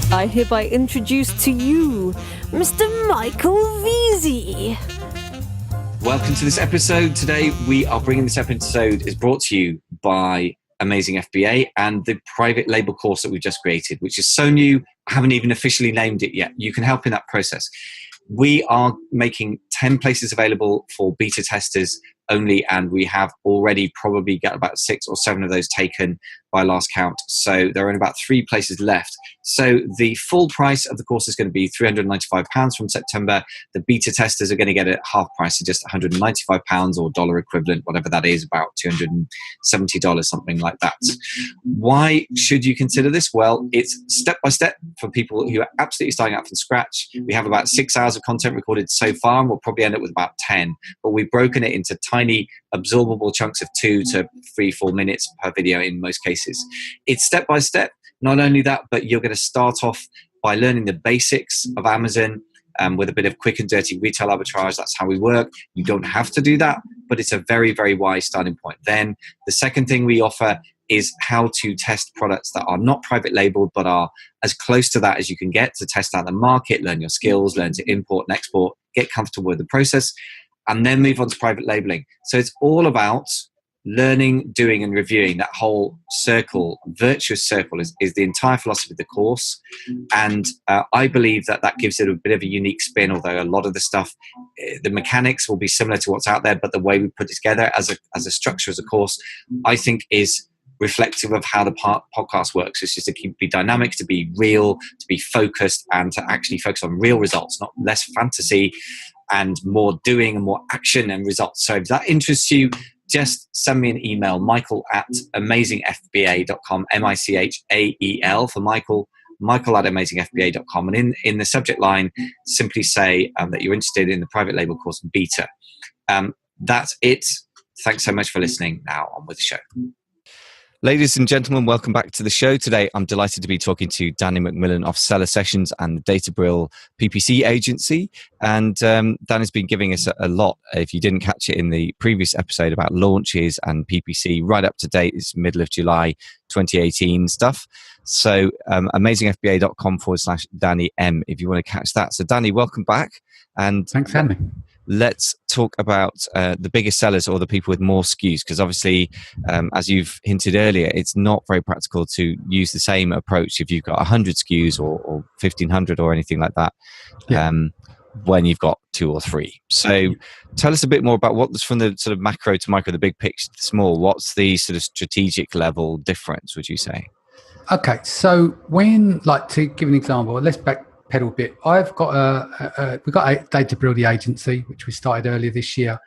I hereby introduce to you Mr. Michael Veazey. Welcome to this episode. Today we are bringing this episode is brought to you by Amazing FBA and the private label course that we've just created, which is so new, I haven't even officially named it yet. You can help in that process. We are making 10 places available for beta testers only, and we have already probably got about 6 or 7 of those taken by last count. So there are only about 3 places left. So the full price of the course is going to be £395 from September. The beta testers are going to get it half price, so just £195 or dollar equivalent, whatever that is, about $270, something like that. Why should you consider this? Well, it's step by step for people who are absolutely starting out from scratch. We have about 6 hours of content recorded so far, and we'll probably end up with about 10. But we've broken it into tiny absorbable chunks of 2 to 3-4 minutes per video in most cases. It's step by step. Not only that, but you're going to start off by learning the basics of Amazon with a bit of quick and dirty retail arbitrage. That's how we work. You don't have to do that, but it's a very, very wise starting point. Then the second thing we offer is how to test products that are not private labeled, but are as close to that as you can get to test out the market, learn your skills, learn to import and export, get comfortable with the process, and then move on to private labeling. So it's all about learning, doing, and reviewing. That whole circle, virtuous circle, is the entire philosophy of the course. And I believe that gives it a bit of a unique spin, although a lot of the stuff, the mechanics will be similar to what's out there, but the way we put it together as a structure, as a course, I think is reflective of how the podcast works. It's just to be dynamic, to be real, to be focused, and to actually focus on real results, not less fantasy and more doing and more action and results. So if that interests you, just send me an email, michael@amazingfba.com, Michael for Michael at amazingfba.com. And in the subject line, simply say that you're interested in the private label course beta. That's it. Thanks so much for listening. Now on with the show. Ladies and gentlemen, welcome back to the show. Today, I'm delighted to be talking to Danny McMillan of Seller Sessions and the Databril PPC agency. And Danny's been giving us a lot, if you didn't catch it in the previous episode, about launches and PPC right up to date. It's middle of July 2018 stuff. So amazingfba.com/Danny M if you want to catch that. So Danny, welcome back. And thanks for having me. Let's talk about the biggest sellers or the people with more SKUs, because obviously, as you've hinted earlier, it's not very practical to use the same approach if you've got 100 SKUs or 1,500 or anything like that, when you've got 2 or 3. So tell us a bit more about what's from the sort of macro to micro, the big picture to small. What's the sort of strategic level difference, would you say? Okay, so to give an example, let's backpedal a bit. I've got we've got a Databril, the agency, which we started earlier this year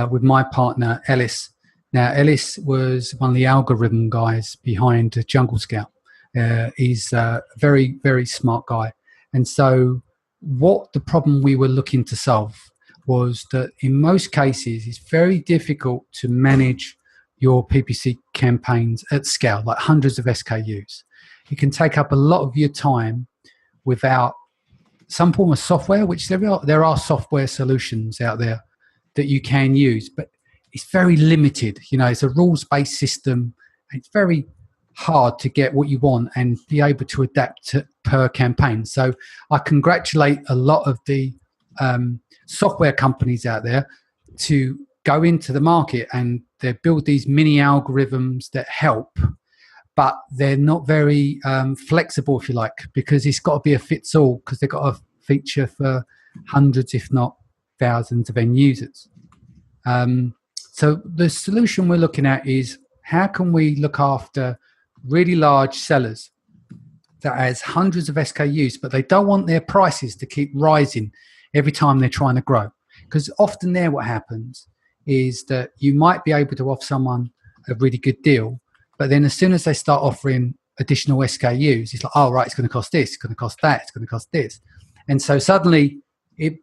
with my partner Ellis. Now, Ellis was one of the algorithm guys behind Jungle Scout. He's a very, very smart guy. And so what the problem we were looking to solve was that in most cases, it's very difficult to manage your PPC campaigns at scale, like hundreds of SKUs. It can take up a lot of your time without some form of software, which there are software solutions out there that you can use, but it's very limited. It's a rules-based system. It's very hard to get what you want and be able to adapt per campaign. So I congratulate a lot of the software companies out there to go into the market and they build these mini algorithms that help, but they're not very flexible, if you like, because it's got to be a fits-all, because they've got a feature for hundreds, if not thousands of end users. So the solution we're looking at is how can we look after really large sellers that has hundreds of SKUs, but they don't want their prices to keep rising every time they're trying to grow. Because often what happens is that you might be able to offer someone a really good deal, but then as soon as they start offering additional SKUs, it's like, oh, right, it's going to cost this, it's going to cost that, it's going to cost this. And so suddenly it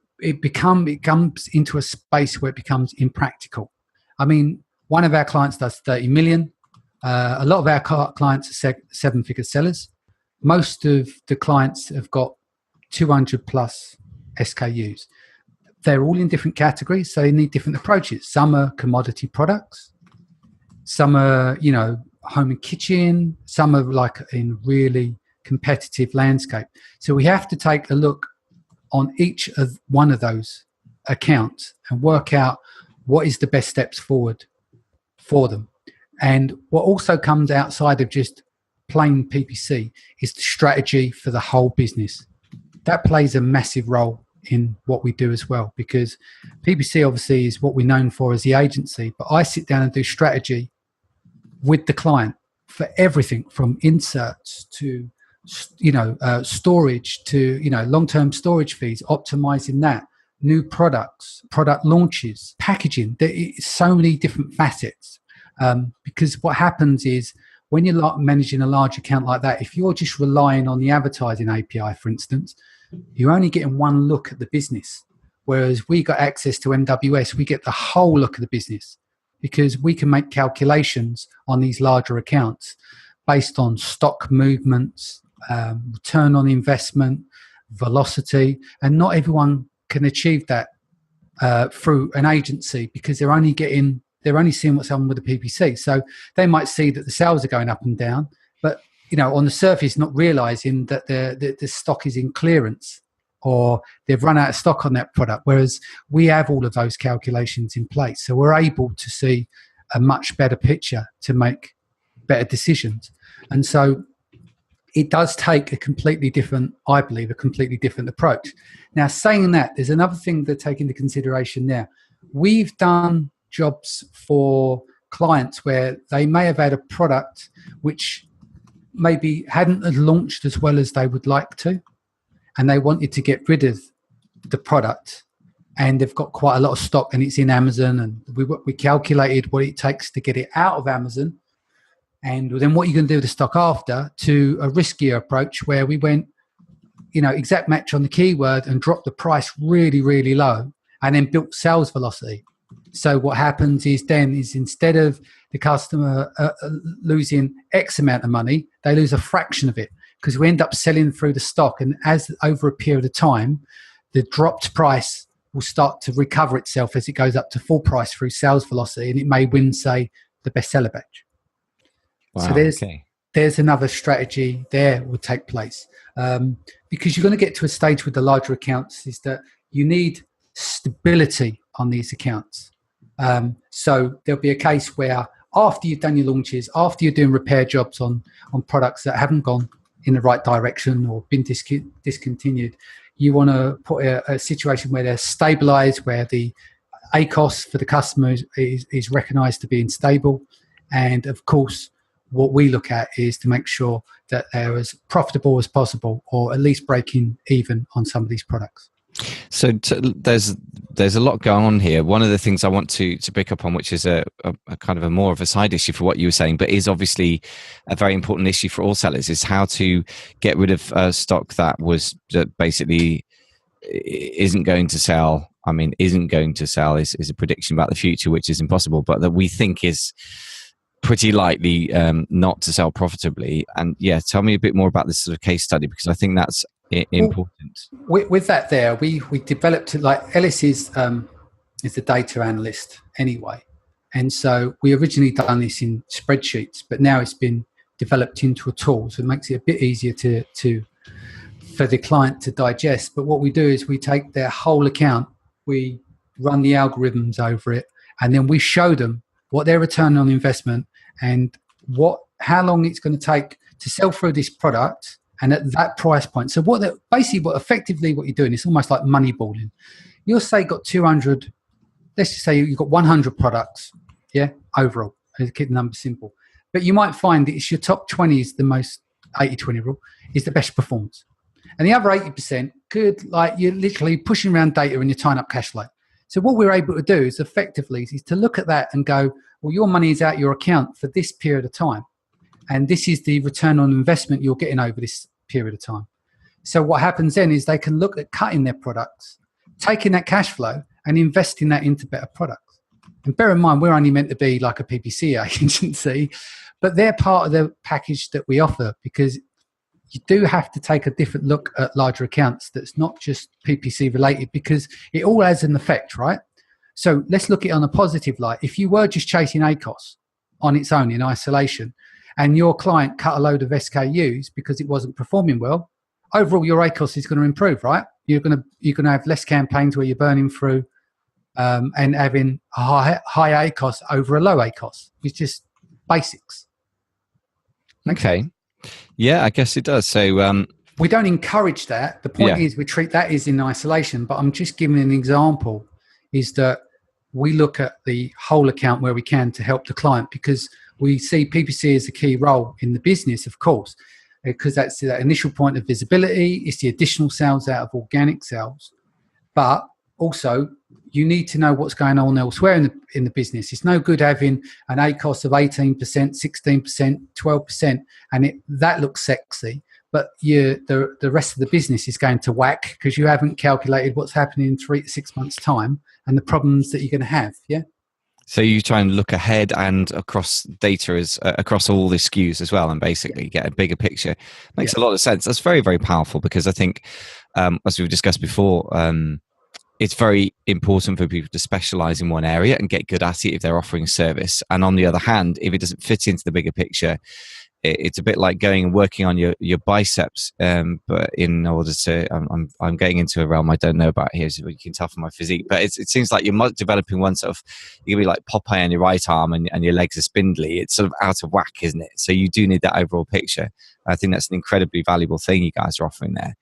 comes into a space where it becomes impractical. I mean, one of our clients does 30 million. A lot of our clients are 7-figure sellers. Most of the clients have got 200 plus SKUs. They're all in different categories, so they need different approaches. Some are commodity products. Some are, home and kitchen. Some are like in really competitive landscape. So we have to take a look on each of one of those accounts and work out what is the best steps forward for them. And what also comes outside of just plain PPC is the strategy for the whole business. That plays a massive role in what we do as well, because PPC obviously is what we're known for as the agency, but I sit down and do strategy with the client for everything from inserts to storage to long-term storage fees, optimizing that, new products, product launches, packaging. There is so many different facets, because what happens is when you're managing a large account like that, if you're just relying on the advertising API, for instance, you're only getting one look at the business. Whereas we got access to MWS, we get the whole look of the business, because we can make calculations on these larger accounts based on stock movements, return on investment, velocity, and not everyone can achieve that through an agency, because they're only seeing what's on with the PPC. So they might see that the sales are going up and down, but on the surface, not realizing that the stock is in clearance or they've run out of stock on that product. Whereas we have all of those calculations in place, so we're able to see a much better picture to make better decisions. And so it does take a completely different approach. Now, saying that, there's another thing to take into consideration there. We've done jobs for clients where they may have had a product which maybe hadn't launched as well as they would like to, and they wanted to get rid of the product, and they've got quite a lot of stock and it's in Amazon, and we calculated what it takes to get it out of Amazon, and then what you can do with the stock after, to a riskier approach where we went exact match on the keyword and dropped the price really, really low, and then built sales velocity. So what happens is instead of the customer losing X amount of money, they lose a fraction of it, because we end up selling through the stock. And as over a period of time, the dropped price will start to recover itself as it goes up to full price through sales velocity, and it may win, say, the bestseller batch. Wow, so there's another strategy there will take place, because you're going to get to a stage with the larger accounts is that you need stability on these accounts. So there'll be a case where after you've done your launches, after you're doing repair jobs on products that haven't gone in the right direction or been discontinued, you want to put a situation where they're stabilized, where the ACOS for the customer is recognized to being stable. And of course, what we look at is to make sure that they're as profitable as possible, or at least breaking even on some of these products. So there's a lot going on here. One of the things I want to pick up on, which is a kind of a more of a side issue for what you were saying, but is obviously a very important issue for all sellers, is how to get rid of stock that basically isn't going to sell. I mean, isn't going to sell is a prediction about the future, which is impossible, but that we think is pretty likely not to sell profitably. And yeah, tell me a bit more about this sort of case study, because I think that's important. With that there, we developed it, like Ellis is the data analyst anyway, and so we originally done this in spreadsheets, but now it's been developed into a tool, so it makes it a bit easier to for the client to digest. But what we do is we take their whole account, we run the algorithms over it, and then we show them what their return on investment and how long it's going to take to sell through this product, and at that price point. So what effectively what you're doing is almost like money balling. You'll say got 200, let's just say you've got 100 products, overall, to keep the number simple. But you might find that it's your top 20 is the most, 80-20 rule, is the best performance. And the other 80% could, like, you're literally pushing around data and you're tying up cash flow. So what we're able to do is effectively is to look at that and go, well, your money is out your account for this period of time, and this is the return on investment you're getting over this period of time. So what happens then is they can look at cutting their products, taking that cash flow and investing that into better products. And bear in mind, we're only meant to be like a PPC agency, but they're part of the package that we offer, because you do have to take a different look at larger accounts that's not just PPC related, because it all has an effect, right? So let's look at it on a positive light. If you were just chasing ACOS on its own in isolation, and your client cut a load of SKUs because it wasn't performing well, overall your ACOS is going to improve, right? You're going to have less campaigns where you're burning through and having a high ACOS over a low ACOS. It's just basics. Okay. Yeah, I guess it does. So we don't encourage that. The point is we treat that as in isolation, but I'm just giving an example is that we look at the whole account where we can to help the client, because we see PPC as a key role in the business, of course, because that's the initial point of visibility. It's the additional sales out of organic sales. But also, you need to know what's going on elsewhere in the business. It's no good having an ACOS of 18%, 16%, 12%, and that looks sexy. But the rest of the business is going to whack because you haven't calculated what's happening in 3 to 6 months' time and the problems that you're going to have. Yeah. So you try and look ahead and across data across all the SKUs as well, and basically get a bigger picture. Makes a lot of sense. That's very, very powerful, because I think, as we've discussed before, it's very important for people to specialize in one area and get good at it if they're offering a service. And on the other hand, if it doesn't fit into the bigger picture, it's a bit like going and working on your biceps, but in order to, I'm getting into a realm I don't know about here, so you can tell from my physique, but it seems like you're developing one sort of, you're going to be like Popeye on your right arm and your legs are spindly. It's sort of out of whack, isn't it? So you do need that overall picture. I think that's an incredibly valuable thing you guys are offering there.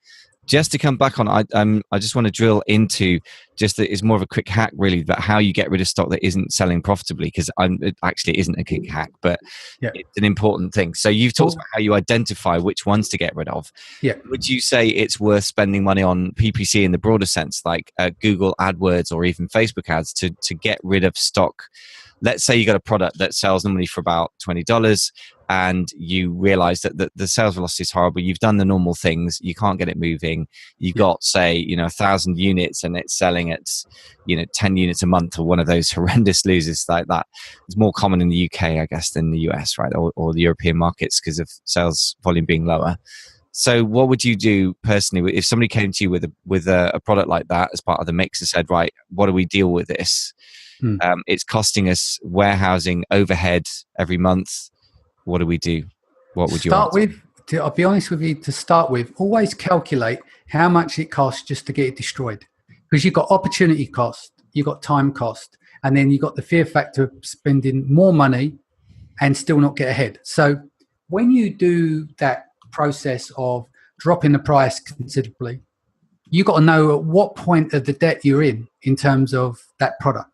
Just to come back on, I just want to drill into just that it's more of a quick hack, really, but how you get rid of stock that isn't selling profitably, because it actually isn't a quick hack, but it's an important thing. So you've talked about how you identify which ones to get rid of. Yeah. Would you say it's worth spending money on PPC in the broader sense, like Google AdWords or even Facebook ads, to get rid of stock? Let's say you got a product that sells normally for about $20 and you realize that the sales velocity is horrible. You've done the normal things. You can't get it moving. You've got, say, 1,000 units and it's selling at, 10 units a month, or one of those horrendous losers like that. It's more common in the UK, I guess, than the US, right? Or the European markets, because of sales volume being lower. So what would you do personally if somebody came to you with a product like that as part of the mix and said, right, what do we deal with this? It's costing us warehousing overhead every month. What do we do? What would you start with? I'll be honest with you. To start with, always calculate how much it costs just to get it destroyed, because you've got opportunity cost, you've got time cost, and then you've got the fear factor of spending more money and still not get ahead. So when you do that process of dropping the price considerably, you've got to know at what point of the debt you're in terms of that product.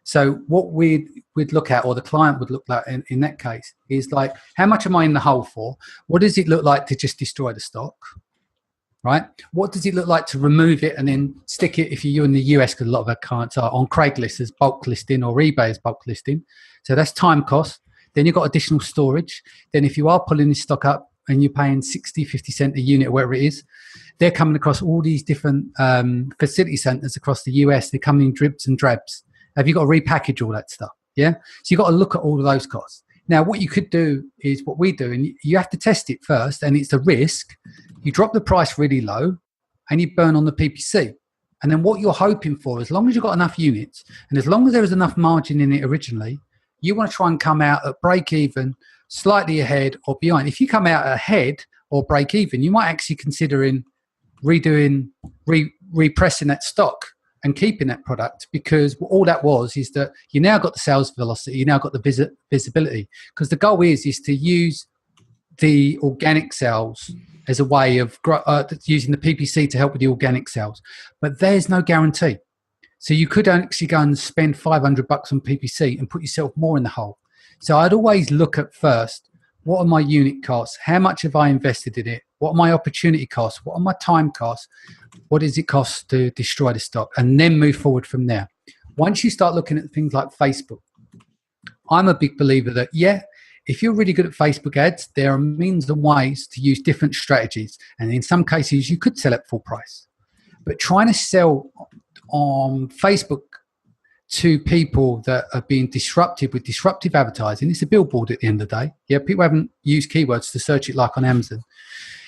So what we'd look at, or the client would look at in that case, is like, how much am I in the hole for? What does it look like to just destroy the stock? Right? What does it look like to remove it and then stick it, if you're in the US, because a lot of our clients are on Craigslist as bulk listing or eBay as bulk listing. So that's time cost. Then you've got additional storage. Then if you are pulling this stock up and you're paying 60, 50 cents a unit, or whatever it is, they're coming across all these different facility centers across the US. They're coming in dribs and drabs. Have you got to repackage all that stuff? Yeah. So you've got to look at all of those costs. Now, what you could do is what we do, and you have to test it first, and it's a risk. You drop the price really low and you burn on the PPC. And then what you're hoping for, as long as you've got enough units and as long as there was enough margin in it originally, you want to try and come out at break even, slightly ahead or behind. If you come out ahead or break even, you might actually consider repressing that stock and keeping that product, because all that is that you now got the sales velocity, you now got the visibility, because the goal is to use the organic sales as a way of using the PPC to help with the organic sales. But there's no guarantee. So you could actually go and spend $500 on PPC and put yourself more in the hole. So I'd always look at first, what are my unit costs? How much have I invested in it? What are my opportunity costs? What are my time costs? What does it cost to destroy the stock? And then move forward from there. Once you start looking at things like Facebook, I'm a big believer that, if you're really good at Facebook ads, there are means and ways to use different strategies. And in some cases, you could sell at full price. But trying to sell on Facebook to people that are being disrupted with disruptive advertising, it's a billboard at the end of the day. Yeah, people haven't used keywords to search it like on Amazon.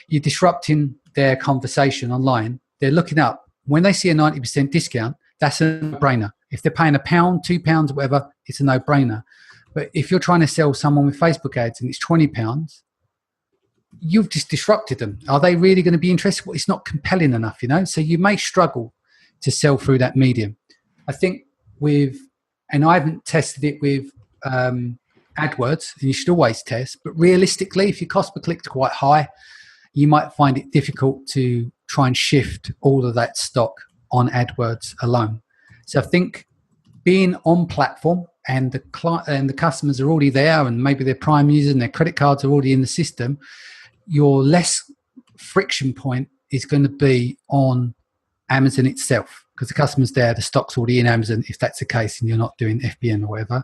You're disrupting their conversation online. They're looking up. When they see a 90% discount, that's a no-brainer. If they're paying £1, £2, or whatever, it's a no-brainer. But if you're trying to sell someone with Facebook ads and it's £20, you've just disrupted them. Are they really going to be interested? Well, it's not compelling enough, so you may struggle to sell through that medium. I think and I haven't tested it with AdWords, and you should always test, but realistically, if your cost per click is quite high, you might find it difficult to try and shift all of that stock on AdWords alone. So I think being on platform and the customers are already there, and maybe they're Prime users and their credit cards are already in the system, your less friction point is going to be on Amazon itself, because the customer's there, the stock's already in Amazon, if that's the case and you're not doing FBN or whatever.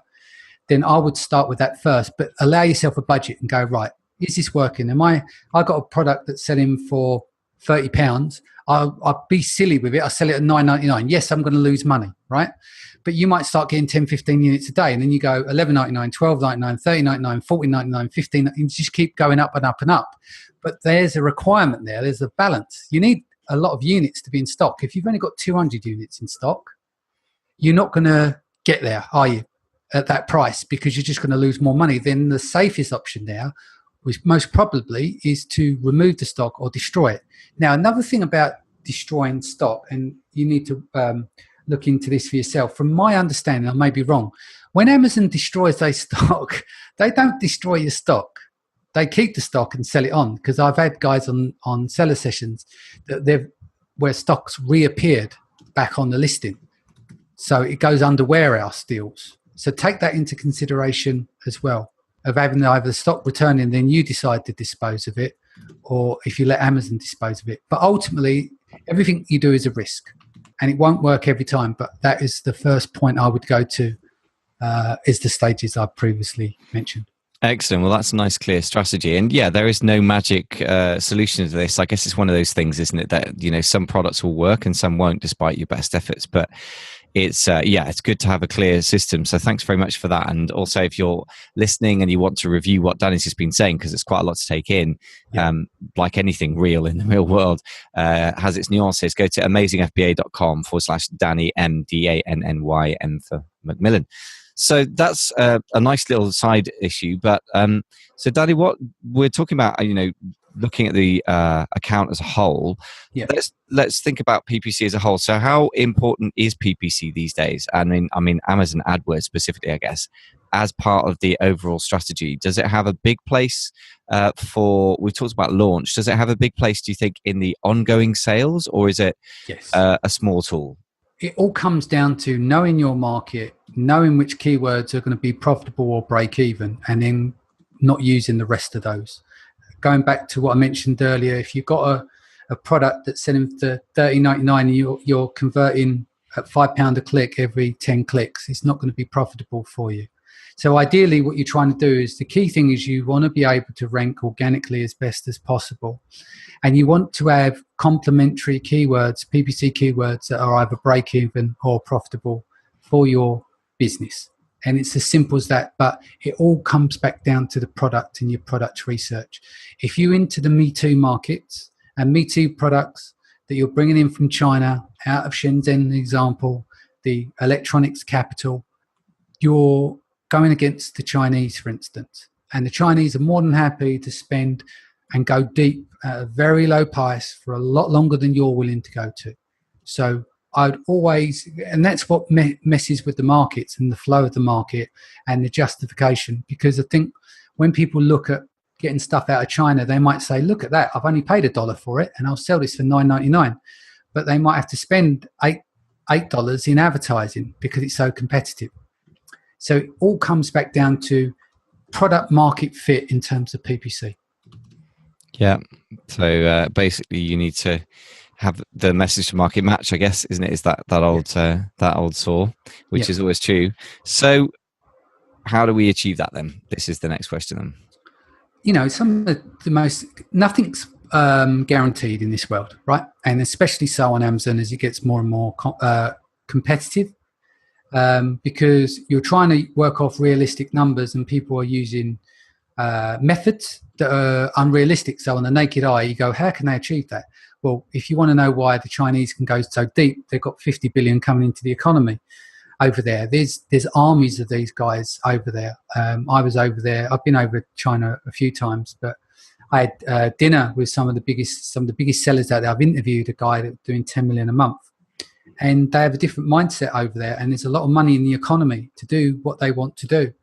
Then I would start with that first, but allow yourself a budget and go, right, is this working? I got a product that's selling for £30. I'll be silly with it. I'll sell it at $9.99. Yes, I'm going to lose money, right? But you might start getting 10, 15 units a day, and then you go $11.99, $12.99, $30.99, $14.99, $15, and just keep going up and up and up. But there's a requirement there. There's a balance. You need a lot of units to be in stock. If you've only got 200 units in stock, you're not going to get there, are you, at that price, because you're just going to lose more money. Then the safest option there, which most probably, is to remove the stock or destroy it. Now, another thing about destroying stock, and you need to look into this for yourself. From my understanding, I may be wrong, when Amazon destroys their stock, they don't destroy your stock. They keep the stock and sell it on, because I've had guys on seller sessions where stocks reappeared back on the listing. So it goes under warehouse deals. So take that into consideration as well, of having either the stock returning, then you decide to dispose of it, or if you let Amazon dispose of it. But ultimately, everything you do is a risk, and it won't work every time. But that is the first point I would go to, is the stages I previously mentioned. Excellent. Well, that's a nice, clear strategy. And yeah, there is no magic solution to this. I guess it's one of those things, isn't it, that, some products will work and some won't, despite your best efforts. But it's good to have a clear system. So thanks very much for that. And also, if you're listening and you want to review what Danny's just been saying, because it's quite a lot to take in, like anything real in the real world, has its nuances, go to amazingfba.com/Danny, MDANNY, M for McMillan. So that's a nice little side issue. But so Danny, what we're talking about, looking at the account as a whole, let's think about PPC as a whole. So how important is PPC these days? I mean Amazon AdWords specifically, I guess, as part of the overall strategy. Does it have a big place we've talked about launch, does it have a big place, do you think, in the ongoing sales, or is it a small tool? It all comes down to knowing your market, knowing which keywords are going to be profitable or break even, and then not using the rest of those. Going back to what I mentioned earlier, if you've got a product that's selling for $30.99 and you're converting at £5 a click every 10 clicks, it's not going to be profitable for you. So ideally, what you're trying to do is, the key thing is you want to be able to rank organically as best as possible. And you want to have complementary keywords, PPC keywords, that are either break even or profitable for your business. And it's as simple as that. But it all comes back down to the product and your product research. If you're into the Me Too markets and Me Too products that you're bringing in from China, out of Shenzhen, the example, the electronics capital, you're going against the Chinese, for instance. And the Chinese are more than happy to spend and go deep at a very low price for a lot longer than you're willing to go to. So I'd always, and that's what messes with the markets and the flow of the market and the justification. Because I think when people look at getting stuff out of China, they might say, look at that, I've only paid $1 for it and I'll sell this for $9.99. But they might have to spend $8 in advertising because it's so competitive. So it all comes back down to product market fit in terms of PPC. Yeah. So basically, you need to have the message to market match, I guess, isn't it? Is that old saw, which is always true. So how do we achieve that then? This is the next question then. Some of the most, nothing's guaranteed in this world, right? And especially so on Amazon as it gets more and more competitive. Because you're trying to work off realistic numbers and people are using methods that are unrealistic. So on the naked eye, you go, how can they achieve that? Well, if you want to know why the Chinese can go so deep, they've got 50 billion coming into the economy. over there. There's armies of these guys over there. I was over there. I've been over China a few times, but I had dinner with some of the biggest sellers out there. I've interviewed a guy that's doing 10 million a month, and they have a different mindset over there. And there's a lot of money in the economy to do what they want to do.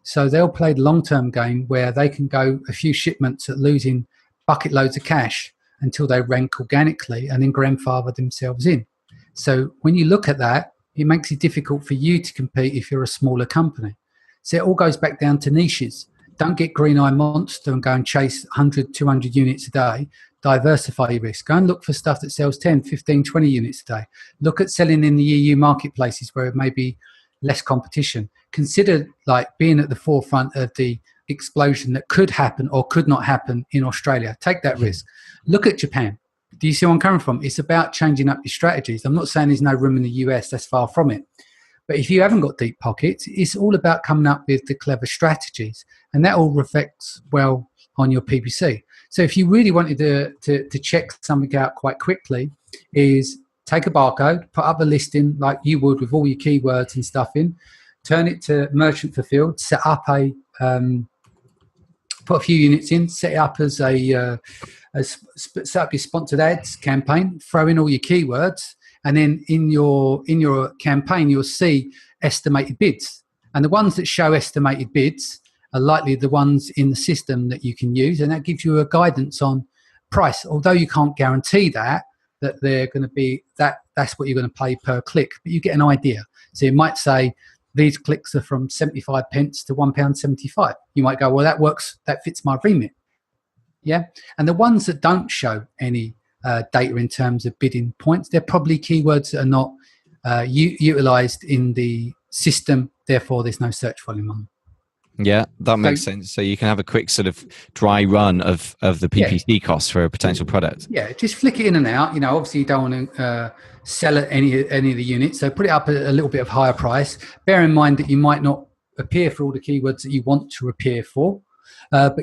So they'll play the long-term game where they can go a few shipments at losing bucket loads of cash until they rank organically and then grandfather themselves in. So when you look at that, it makes it difficult for you to compete if you're a smaller company. So it all goes back down to niches. Don't get green eye monster and go and chase 100, 200 units a day. Diversify your risk. Go and look for stuff that sells 10, 15, 20 units a day. Look at selling in the EU marketplaces where it may be less competition. Consider like being at the forefront of the explosion that could happen or could not happen in Australia. Take that risk. Look at Japan. Do you see where I'm coming from? It's about changing up your strategies. I'm not saying there's no room in the US. That's far from it. But if you haven't got deep pockets, it's all about coming up with the clever strategies. And that all reflects well on your PPC. So if you really wanted to check something out quite quickly, is take a barcode, put up a listing like you would with all your keywords and stuff in, turn it to merchant fulfilled, set up put a few units in, set it up as set up your sponsored ads campaign, throw in all your keywords, and then in your campaign you'll see estimated bids. And the ones that show estimated bids are likely the ones in the system that you can use, and that gives you a guidance on price. Although you can't guarantee that they're going to be that's what you're going to pay per click, but you get an idea. So you might say these clicks are from 75 pence to £1.75. You might go, well, that works, that fits my remit. Yeah. And the ones that don't show any data in terms of bidding points, they're probably keywords that are not utilized in the system. Therefore, there's no search volume on them. Yeah, that makes sense. So you can have a quick sort of dry run of the PPC costs for a potential product. Yeah, just flick it in and out. You know, obviously you don't want to sell at any of the units, so put it up at a little bit of higher price. Bear in mind that you might not appear for all the keywords that you want to appear for, but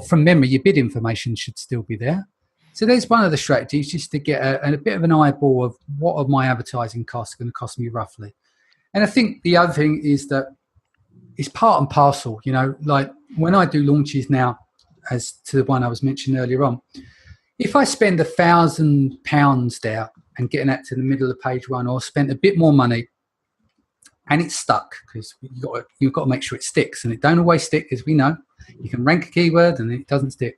from memory, your bid information should still be there. So there's one of the strategies, just to get a bit of an eyeball of what are my advertising costs going to cost me roughly. And I think the other thing is that it's part and parcel, you know, like when I do launches now, as to the one I was mentioning earlier on, if I spend £1,000 there and getting that to the middle of page one, or spent a bit more money and it's stuck, because you've got to make sure it sticks, and it don't always stick, as we know. You can rank a keyword and it doesn't stick.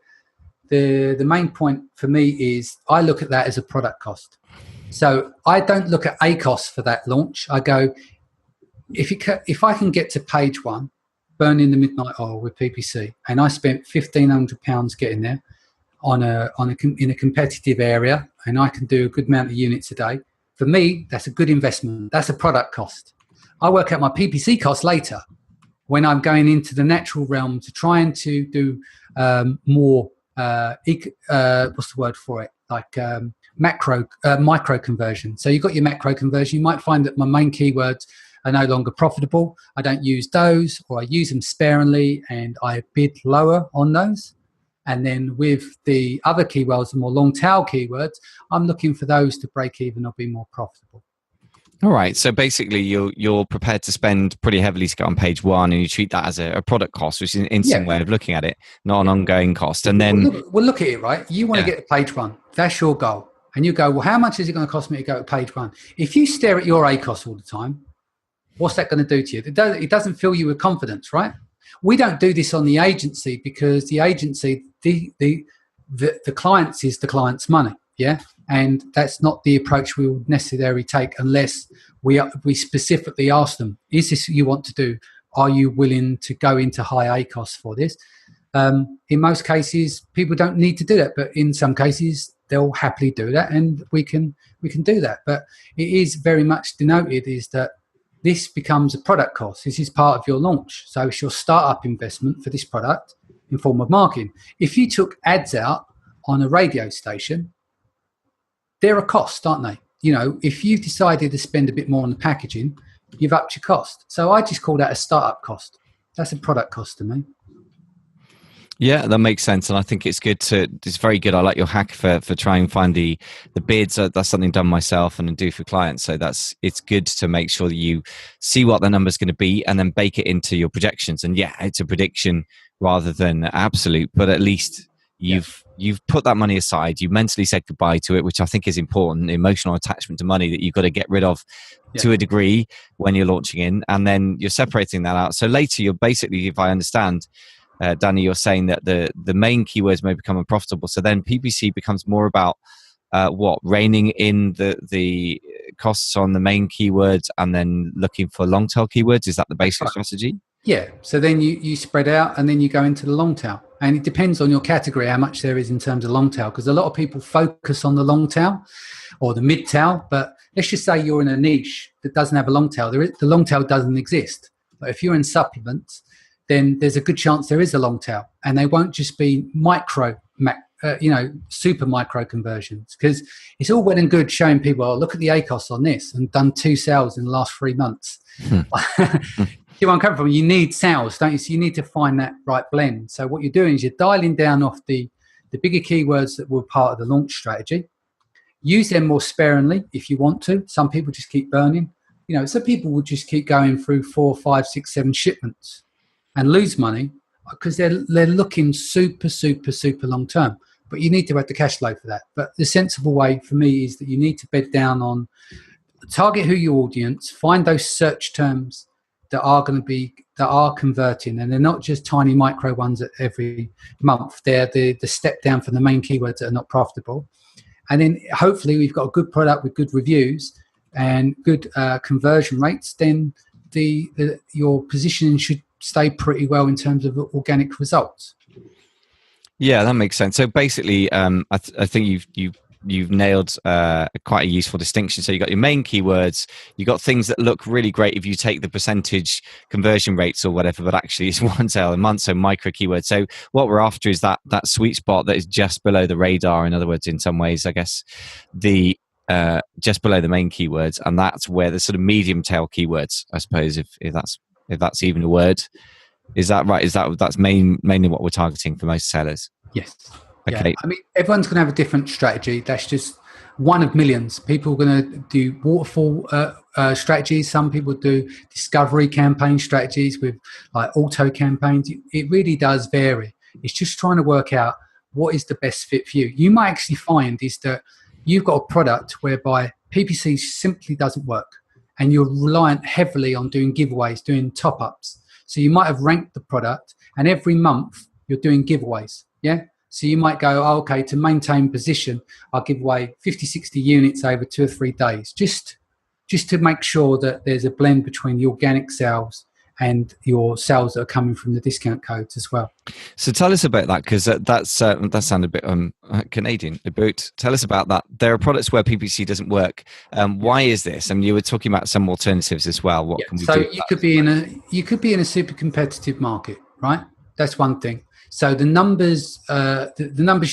The main point for me is I look at that as a product cost. So I don't look at a cost for that launch. I go, if I can get to page one, burning the midnight oil with PPC, and I spent £1,500 getting there in a competitive area, and I can do a good amount of units a day, for me, that's a good investment. That's a product cost. I work out my PPC cost later when I'm going into the natural realm to trying to do more, what's the word for it? Like micro conversion. So you've got your macro conversion. You might find that my main keywords are no longer profitable. I don't use those, or I use them sparingly and I bid lower on those. And then with the other keywords, the more long tail keywords, I'm looking for those to break even or be more profitable. All right. So basically you're prepared to spend pretty heavily to get on page one, and you treat that as a product cost, which is an instant way of looking at it, not an ongoing cost. And then look at it, right? You want to get to page one. That's your goal. And you go, well, how much is it going to cost me to go to page one? If you stare at your ACOS all the time, what's that going to do to you? It doesn't fill you with confidence, right? We don't do this on the agency, because the agency, the clients is the client's money, yeah? And that's not the approach we would necessarily take unless we specifically ask them, is this what you want to do? Are you willing to go into high ACOS for this? In most cases, people don't need to do that, but in some cases, they'll happily do that, and we can do that. But it is very much denoted is that this becomes a product cost. This is part of your launch. So it's your startup investment for this product in form of marketing. If you took ads out on a radio station, they're a cost, aren't they? You know, if you've decided to spend a bit more on the packaging, you've upped your cost. So I just call that a startup cost. That's a product cost to me. Yeah, that makes sense, and I think it's good to. It's very good. I like your hack for trying and find the bids. That's something done myself and do for clients. So it's good to make sure that you see what the number's going to be and then bake it into your projections. And yeah, it's a prediction rather than absolute, but at least you've put that money aside. You mentally said goodbye to it, which I think is important. Emotional attachment to money that you've got to get rid of to a degree when you're launching in, and then you're separating that out. So later, you're basically, if I understand. Danny, you're saying that the main keywords may become unprofitable. So then PPC becomes more about reining in the costs on the main keywords and then looking for long tail keywords. Is that the basic strategy? Yeah. So then you spread out and then you go into the long tail. And it depends on your category how much there is in terms of long tail, because a lot of people focus on the long tail or the mid tail. But let's just say you're in a niche that doesn't have a long tail. The long tail doesn't exist. But if you're in supplements, then there's a good chance there is a long tail, and they won't just be super micro conversions, because it's all well and good showing people, oh, look at the ACOS on this and done 2 sales in the last 3 months. See where I'm coming from? You need sales, don't you? So you need to find that right blend. So what you're doing is you're dialing down off the bigger keywords that were part of the launch strategy. Use them more sparingly if you want to. Some people just keep burning. Some people will just keep going through 4, 5, 6, 7 shipments and lose money because they're looking super, super, super long term. But you need to have the cash flow for that. But the sensible way for me is that you need to bed down on target who your audience, find those search terms that are converting, and they're not just tiny micro ones at every month. They're the step down from the main keywords that are not profitable. And then hopefully we've got a good product with good reviews and good conversion rates. Then your positioning should stay pretty well in terms of organic results. Yeah, that makes sense. So basically, I think you've nailed quite a useful distinction. So you got your main keywords, you got things that look really great if you take the percentage conversion rates or whatever, but actually it's 1 sale a month, so micro keywords. So what we're after is that sweet spot that is just below the radar. In other words, in some ways, I guess the just below the main keywords, and that's where the sort of medium tail keywords, I suppose, if that's even a word. Is that right? That's mainly what we're targeting for most sellers? Yes. Okay. Yeah. I mean, everyone's going to have a different strategy. That's just one of millions. People are going to do waterfall strategies. Some people do discovery campaign strategies with like auto campaigns. It really does vary. It's just trying to work out what is the best fit for you. You might actually find is that you've got a product whereby PPC simply doesn't work, and you're reliant heavily on doing giveaways, doing top-ups. So you might have ranked the product, and every month you're doing giveaways. Yeah. So you might go, oh, okay, to maintain position, I'll give away 50, 60 units over 2 or 3 days, just to make sure that there's a blend between the organic sales and your sales that are coming from the discount codes as well. So tell us about that, because that sounded a bit Canadian. But tell us about that. There are products where PPC doesn't work. Why is this? I mean, you were talking about some alternatives as well. What can we do? So you could be in a super competitive market, right? That's one thing. So the numbers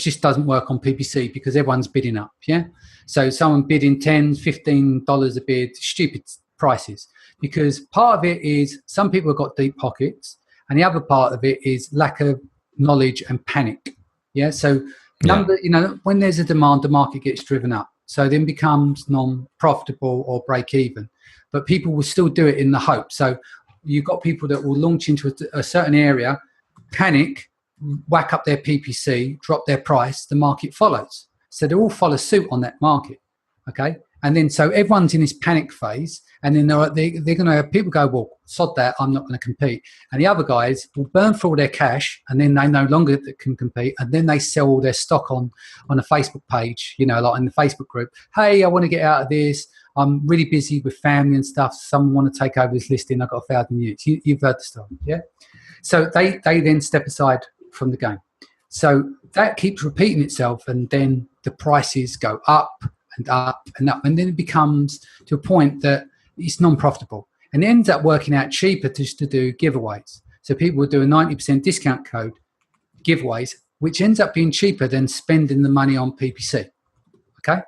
just doesn't work on PPC because everyone's bidding up. Yeah. So someone bidding $10, $15 a bid, stupid prices. Because part of it is some people have got deep pockets, and the other part of it is lack of knowledge and panic. Yeah. So when there's a demand, the market gets driven up. So then becomes non-profitable or break even. But people will still do it in the hope. So you've got people that will launch into a certain area, panic, whack up their PPC, drop their price, the market follows. So they all follow suit on that market. Okay. And then so everyone's in this panic phase, and then they're going to have people go, well, sod that, I'm not going to compete. And the other guys will burn through all their cash, and then they no longer can compete, and then they sell all their stock on a Facebook page, like in the Facebook group. Hey, I want to get out of this. I'm really busy with family and stuff. Someone want to take over this listing. I've got 1,000 units. You've heard the story, yeah? So they then step aside from the game. So that keeps repeating itself, and then the prices go up and up and up, and then it becomes to a point that it's non-profitable, and it ends up working out cheaper just to do giveaways. So people will do a 90% discount code giveaways, which ends up being cheaper than spending the money on PPC. Okay,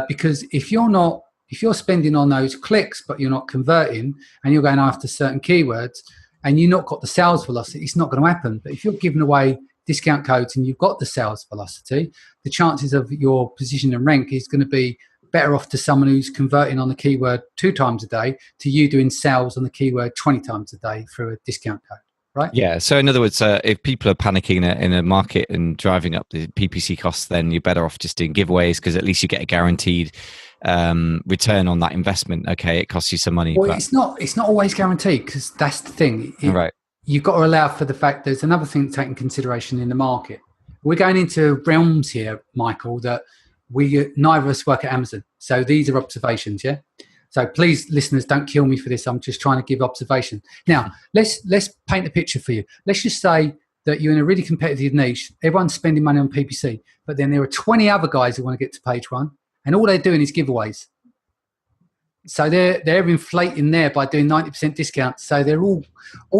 because if you're spending on those clicks but you're not converting, and you're going after certain keywords, and you've not got the sales velocity, it's not going to happen. But if you're giving away discount codes and you've got the sales velocity, the chances of your position and rank is going to be better off to someone who's converting on the keyword 2 times a day to you doing sales on the keyword 20 times a day through a discount code, right? Yeah. So in other words, if people are panicking in a market and driving up the PPC costs, then you're better off just doing giveaways, because at least you get a guaranteed return on that investment. Okay, it costs you some money. Well, but it's not always guaranteed, because that's the thing. Right. You've got to allow for the fact there's another thing to take in consideration in the market. We're going into realms here, Michael, that neither of us work at Amazon. So these are observations, yeah? So please, listeners, don't kill me for this. I'm just trying to give observation. Now, let's paint a picture for you. Let's just say that you're in a really competitive niche. Everyone's spending money on PPC, but then there are 20 other guys who want to get to page 1, and all they're doing is giveaways. So they're inflating there by doing 90% discounts. So they're all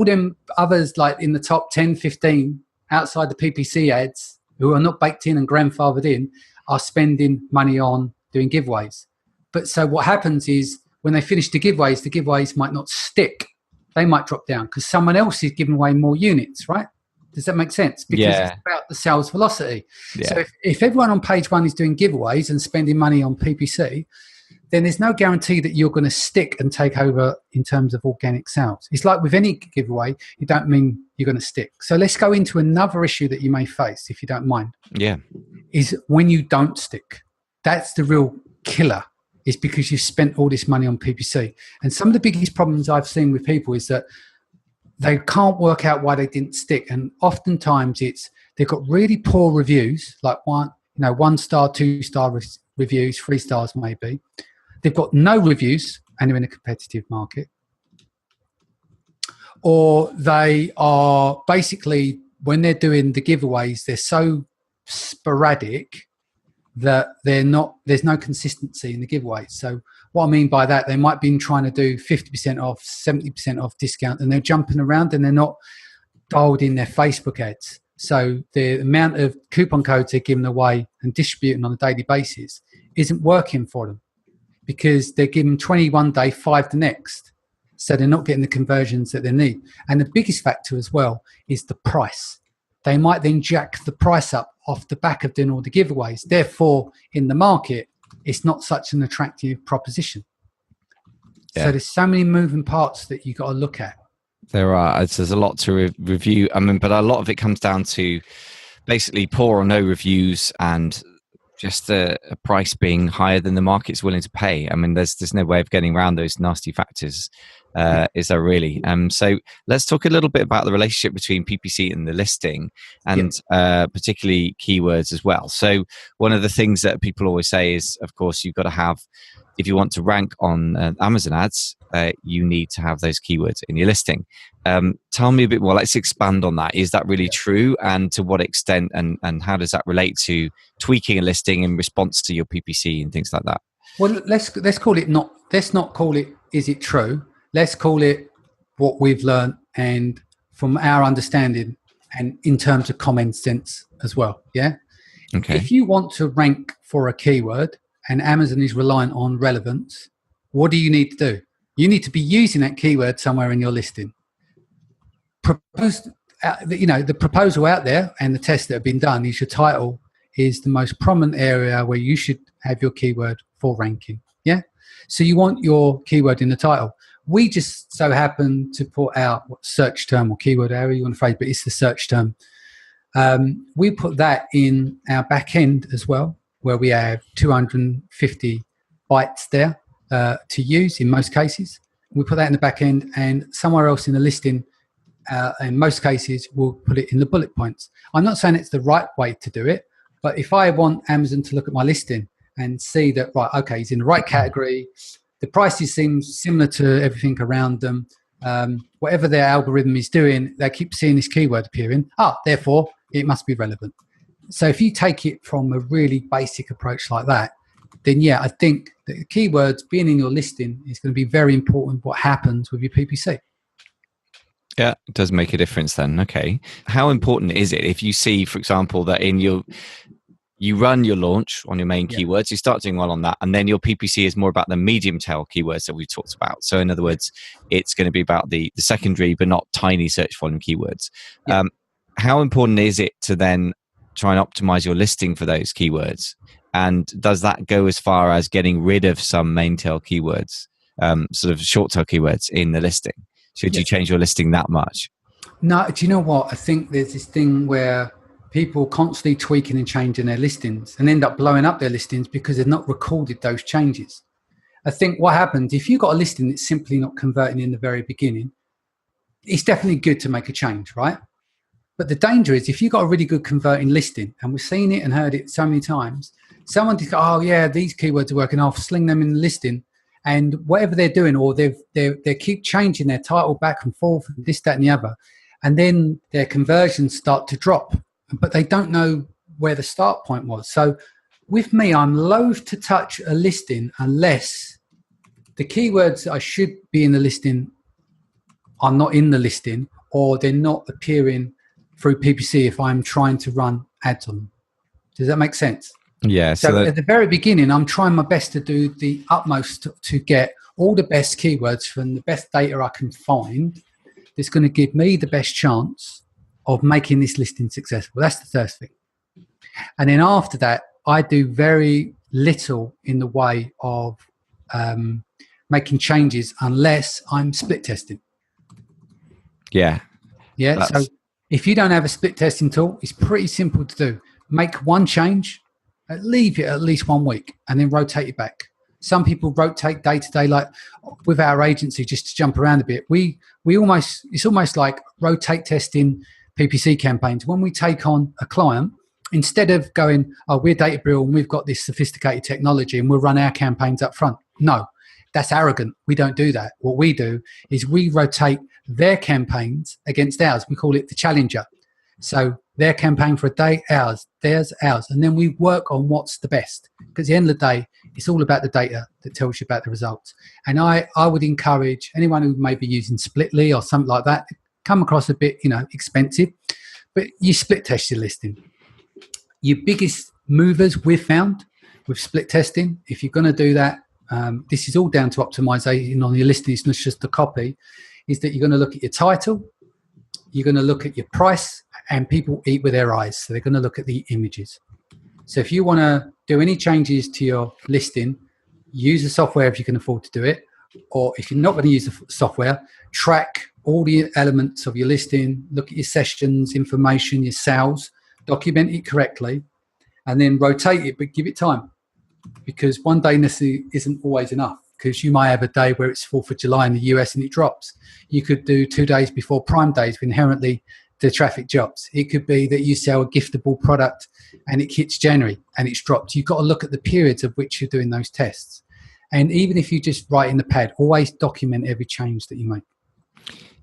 them others, like in the top 10, 15 outside the PPC ads, who are not baked in and grandfathered in, are spending money on doing giveaways. But so what happens is when they finish the giveaways might not stick. They might drop down because someone else is giving away more units, right? Does that make sense? Because it's about the sales velocity. Yeah. So if everyone on page 1 is doing giveaways and spending money on PPC, then there's no guarantee that you're going to stick and take over in terms of organic sales. It's like with any giveaway, it don't mean you're going to stick. So let's go into another issue that you may face, if you don't mind. Yeah. Is when you don't stick. That's the real killer, is because you've spent all this money on PPC. And some of the biggest problems I've seen with people is that they can't work out why they didn't stick. And oftentimes they've got really poor reviews, like 1 star, 2 star reviews, 3 stars maybe. They've got no reviews and they're in a competitive market. Or they are basically, when they're doing the giveaways, they're so sporadic that there's no consistency in the giveaways. So what I mean by that, they might be trying to do 50% off, 70% off discount, and they're jumping around and they're not dialed in their Facebook ads. So the amount of coupon codes they're giving away and distributing on a daily basis isn't working for them, because they're giving 21 day, 5 the next. So they're not getting the conversions that they need. And the biggest factor as well is the price. They might then jack the price up off the back of doing all the giveaways. Therefore, in the market, it's not such an attractive proposition. Yeah. So there's so many moving parts that you've got to look at. There's a lot to review. I mean, but a lot of it comes down to basically poor or no reviews and just a price being higher than the market's willing to pay. I mean, there's no way of getting around those nasty factors, is there really? So let's talk a little bit about the relationship between PPC and the listing, and particularly keywords as well. So one of the things that people always say is, of course, you've got to have, if you want to rank on Amazon ads, you need to have those keywords in your listing. Tell me a bit more. Let's expand on that. Is that really true? And to what extent? And how does that relate to tweaking a listing in response to your PPC and things like that? Well, let's call it not. Let's not call it. Is it true? Let's call it what we've learned and from our understanding, and in terms of common sense as well. Yeah. Okay. If you want to rank for a keyword, and Amazon is reliant on relevance, what do you need to do? You need to be using that keyword somewhere in your listing. The proposal out there and the tests that have been done is your title is the most prominent area where you should have your keyword for ranking. Yeah. So you want your keyword in the title. We just so happen to put out what search term or keyword area you want to phrase, but it's the search term. We put that in our back end as well, where we have 250 bytes there to use in most cases. We put that in the back end, and somewhere else in the listing, in most cases, we'll put it in the bullet points. I'm not saying it's the right way to do it, but if I want Amazon to look at my listing and see that, right, okay, he's in the right category, the prices seem similar to everything around them, whatever their algorithm is doing, they keep seeing this keyword appearing. Therefore, it must be relevant. So if you take it from a really basic approach like that, then I think that the keywords being in your listing is going to be very important what happens with your PPC. Yeah, it does make a difference then. Okay. How important is it if you see, for example, that in your you run your launch on your main Yeah. keywords, you start doing well on that, and then your PPC is more about the medium tail keywords that we've talked about. So in other words, it's going to be about the secondary but not tiny search volume keywords. Yeah. How important is it to then try and optimize your listing for those keywords? And does that go as far as getting rid of some main tail keywords, sort of short tail keywords in the listing? Should you change your listing that much? No, do you know what? I think there's this thing where people constantly tweaking and changing their listings and end up blowing up their listings because they've not recorded those changes. I think what happens if you've got a listing that's simply not converting in the very beginning, it's definitely good to make a change, right? But the danger is if you've got a really good converting listing, and we've seen it and heard it so many times, someone just go, oh yeah, these keywords are working, I'll sling them in the listing, and whatever they're doing, or they keep changing their title back and forth, and this, that, and the other, and then their conversions start to drop, but they don't know where the start point was. So with me, I'm loath to touch a listing unless the keywords that I should be in the listing are not in the listing, or they're not appearing through PPC if I'm trying to run ads on them. Does that make sense? Yeah. So at the very beginning, I'm trying my best to do the utmost to get all the best keywords from the best data I can find that's going to give me the best chance of making this listing successful. That's the first thing. And then after that, I do very little in the way of making changes unless I'm split testing. Yeah. Yeah. So if you don't have a split testing tool, it's pretty simple to do. Make one change, leave it at least 1 week, and then rotate it back. Some people rotate day to day, like with our agency, just to jump around a bit. It's almost like rotate testing PPC campaigns. When we take on a client, instead of going, oh, we're Databricks and we've got this sophisticated technology and we'll run our campaigns up front. No, that's arrogant. We don't do that. What we do is we rotate their campaigns against ours. We call it the challenger. So their campaign for a day, ours, theirs, ours. And then we work on what's the best. Because at the end of the day, it's all about the data that tells you about the results. And I would encourage anyone who may be using Splitly or something like that, come across a bit, expensive, but you split test your listing. Your biggest movers we've found with split testing, if you're going to do that, this is all down to optimization on your listing. It's not just the copy, is that you're going to look at your title, you're going to look at your price, and people eat with their eyes. So they're going to look at the images. So if you want to do any changes to your listing, use the software if you can afford to do it. Or if you're not going to use the software, track all the elements of your listing, look at your sessions, information, your sales, document it correctly, and then rotate it, but give it time. Because one day necessarily isn't always enough, because you might have a day where it's 4th of July in the US and it drops. You could do 2 days before Prime Days, inherently the traffic drops. It could be that you sell a giftable product and it hits January and it's dropped. You've got to look at the periods of which you're doing those tests. And even if you just write in the pad, always document every change that you make.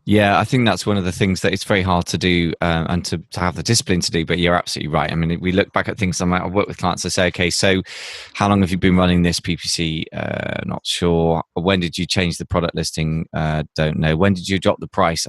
Yeah, I think that's one of the things that it's very hard to do and to have the discipline to do, but you're absolutely right. I mean, we look back at things, I work with clients, I say, okay, so how long have you been running this PPC? Not sure. When did you change the product listing? Don't know. When did you drop the price?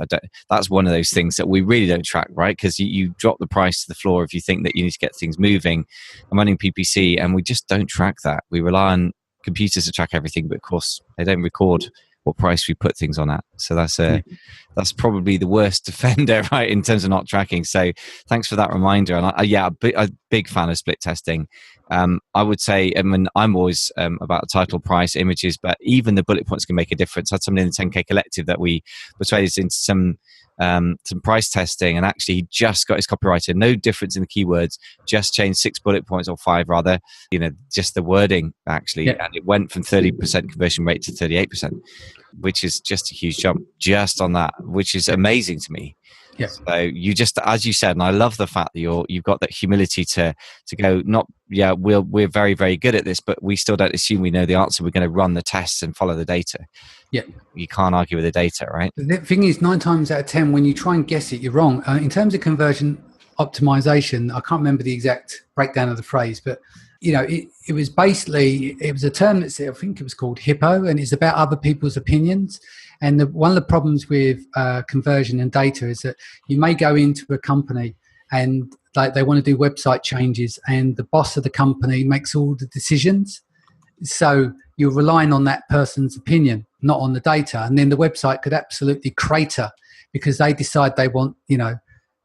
That's one of those things that we really don't track, right? Because you drop the price to the floor if you think that you need to get things moving. I'm running PPC and we just don't track that. We rely on computers to track everything, but of course they don't record what price we put things on at. So that's probably the worst offender, right, in terms of not tracking. So thanks for that reminder. And a big fan of split testing. I would say, I mean, I'm always about the title, price, images, but even the bullet points can make a difference. I had someone in the 10K collective that we persuaded into some price testing, and actually he just got his copywriter, no difference in the keywords, just changed 6 bullet points, or 5 rather, just the wording actually, and it went from 30% conversion rate to 38%, which is just a huge jump just on that, which is amazing to me. Yeah. So you just, as you said, and I love the fact that you've got that humility to go, we're very, very good at this, but we still don't assume we know the answer. We're going to run the tests and follow the data. Yeah. You can't argue with the data, right? The thing is, 9 times out of 10, when you try and guess it, you're wrong. In terms of conversion optimization, I can't remember the exact breakdown of the phrase, but it was basically, it was a term that I think it was called Hippo, and it's about other people's opinions. And one of the problems with conversion and data is that you may go into a company and like they want to do website changes, and the boss of the company makes all the decisions. So you're relying on that person's opinion, not on the data. And then the website could absolutely crater because they decide they want,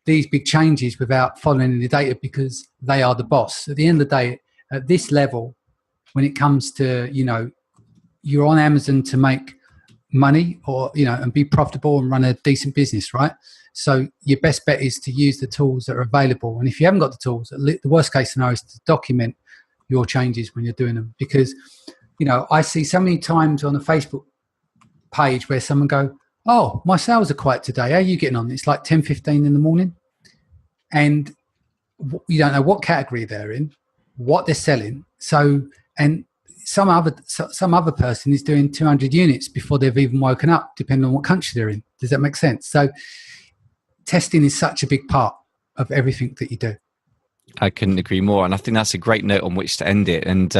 these big changes without following the data because they are the boss. At the end of the day, at this level, when it comes to, you're on Amazon to make money or, and be profitable and run a decent business, right? So your best bet is to use the tools that are available. And if you haven't got the tools, the worst case scenario is to document your changes when you're doing them. Because, I see so many times on a Facebook page where someone go, oh, my sales are quiet today. How are you getting on? It's like 10:15 in the morning. And you don't know what category they're in, what they're selling. So, and some other person is doing 200 units before they've even woken up, depending on what country they're in. Does that make sense? So testing is such a big part of everything that you do. I couldn't agree more. And I think that's a great note on which to end it. And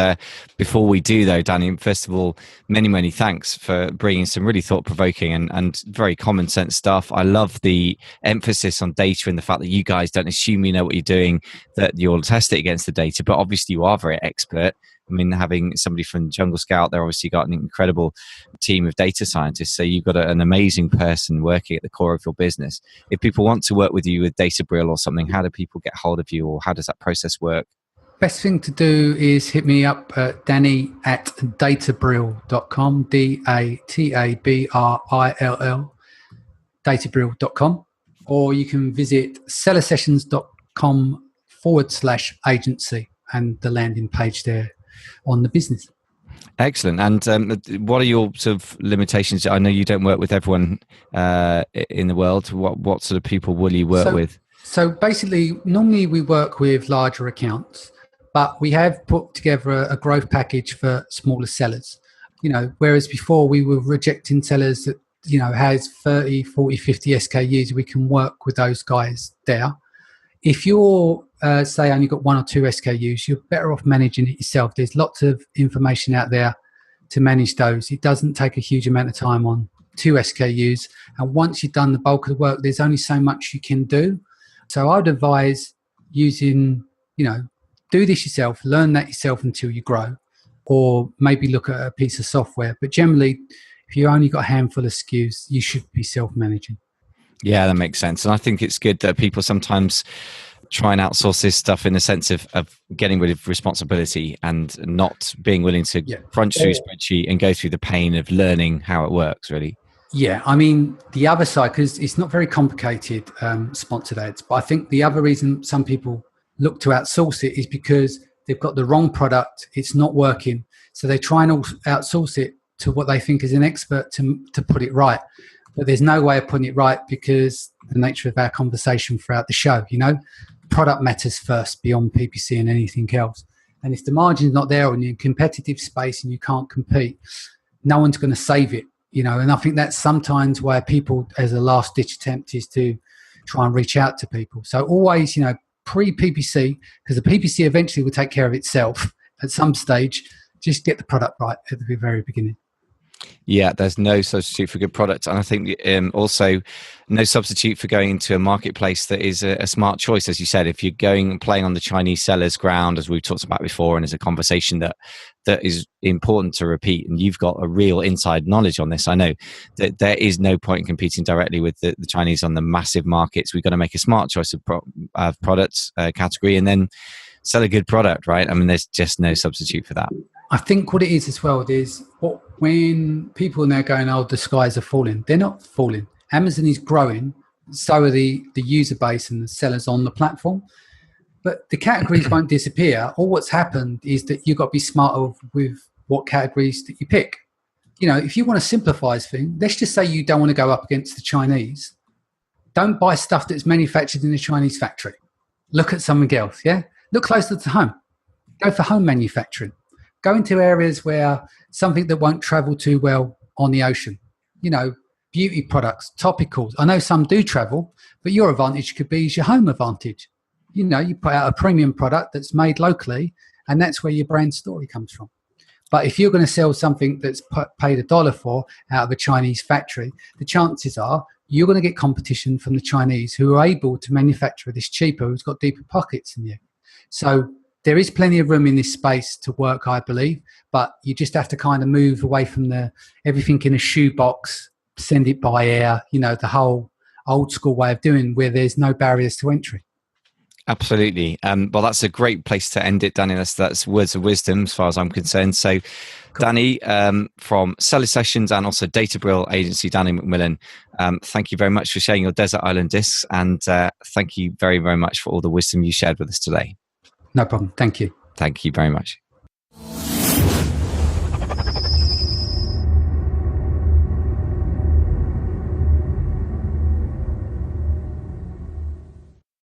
before we do, though, Danny, first of all, many, many thanks for bringing some really thought-provoking and very common sense stuff. I love the emphasis on data and the fact that you guys don't assume you know what you're doing, that you'll test it against the data. But obviously you are very expert. I mean, having somebody from Jungle Scout, they're obviously got an incredible team of data scientists. So you've got an amazing person working at the core of your business. If people want to work with you with Databril or something, how do people get hold of you, or how does that process work? Best thing to do is hit me up at danny@databril.com, DATABRILL, databril.com, or you can visit sellersessions.com/agency and the landing page there on the business. Excellent. And what are your sort of limitations? I know you don't work with everyone in the world. What sort of people will you work with? So basically, normally we work with larger accounts, but we have put together a growth package for smaller sellers. Whereas before we were rejecting sellers that, has 30, 40, 50 SKUs, we can work with those guys there. If you're, say, only got 1 or 2 SKUs, you're better off managing it yourself. There's lots of information out there to manage those. It doesn't take a huge amount of time on 2 SKUs. And once you've done the bulk of the work, there's only so much you can do. So I'd advise using, do this yourself, learn that yourself until you grow, or maybe look at a piece of software. But generally, if you only got a handful of SKUs, you should be self-managing. Yeah, that makes sense. And I think it's good that people sometimes try and outsource this stuff in the sense of getting rid of responsibility and not being willing to crunch through a spreadsheet and go through the pain of learning how it works, really. Yeah, I mean, the other side, because it's not very complicated, sponsored ads, but I think the other reason some people look to outsource it is because they've got the wrong product, it's not working. So they try and outsource it to what they think is an expert to put it right. But there's no way of putting it right because the nature of our conversation throughout the show, product matters first beyond PPC and anything else. And if the margin's not there and you're in competitive space and you can't compete, no one's going to save it, And I think that's sometimes why people, as a last ditch attempt, is to try and reach out to people. So always, pre-PPC, because the PPC eventually will take care of itself at some stage. Just get the product right at the very beginning. Yeah, there's no substitute for good product. And I think also no substitute for going into a marketplace that is a smart choice. As you said, if you're going and playing on the Chinese sellers' ground, as we've talked about before, and as a conversation that is important to repeat, and you've got a real inside knowledge on this, I know that there is no point in competing directly with the Chinese on the massive markets. We've got to make a smart choice of products category and then sell a good product, right? I mean, there's just no substitute for that. I think what it is as well is when people are now going, oh, the skies are falling. They're not falling. Amazon is growing. So are the user base and the sellers on the platform. But the categories won't disappear. All what's happened is that you've got to be smarter with what categories that you pick. If you want to simplify this thing, let's just say you don't want to go up against the Chinese. Don't buy stuff that's manufactured in a Chinese factory. Look at something else, yeah? Look closer to home. Go for home manufacturing. Go into areas where something that won't travel too well on the ocean. Beauty products, topicals. I know some do travel, but your advantage could be your home advantage. You put out a premium product that's made locally, and that's where your brand story comes from. But if you're going to sell something that's paid $1 for out of a Chinese factory, the chances are you're going to get competition from the Chinese, who are able to manufacture this cheaper, who's got deeper pockets than you. So there is plenty of room in this space to work, I believe, but you just have to kind of move away from the everything in a shoebox, send it by air, the whole old school way of doing, where there's no barriers to entry. Absolutely. Well, that's a great place to end it, Danny. That's words of wisdom as far as I'm concerned. So, cool. Danny, from Seller Sessions and also Data Brill agency, Danny McMillan, thank you very much for sharing your Desert Island Discs, and thank you very, very much for all the wisdom you shared with us today. No problem. Thank you. Thank you very much.